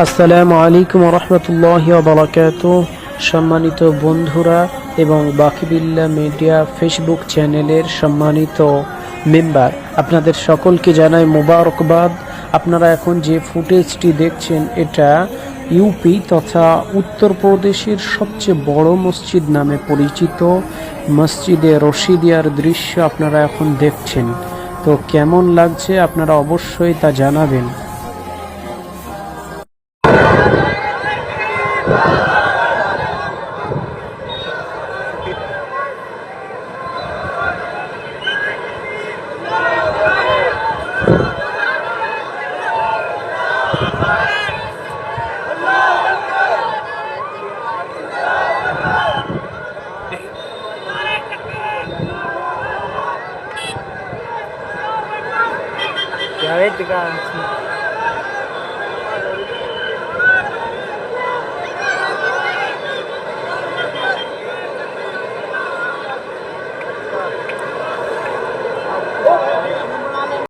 আসসালামু আলাইকুম রহমতুল্লাহি ওয়া বারাকাতুহু। সম্মানিত বন্ধুরা এবং বাকিবিল্লাহ মিডিয়া ফেসবুক চ্যানেলের সম্মানিত মেম্বার, আপনাদের সকলকে জানাই মোবারকবাদ। আপনারা এখন যে ফুটেজটি দেখছেন এটা ইউপি তথা উত্তরপ্রদেশের সবচেয়ে বড় মসজিদ নামে পরিচিত মসজিদে রশিদিয়ার দৃশ্য আপনারা এখন দেখছেন। তো কেমন লাগছে আপনারা অবশ্যই তা জানাবেন। Ya ves,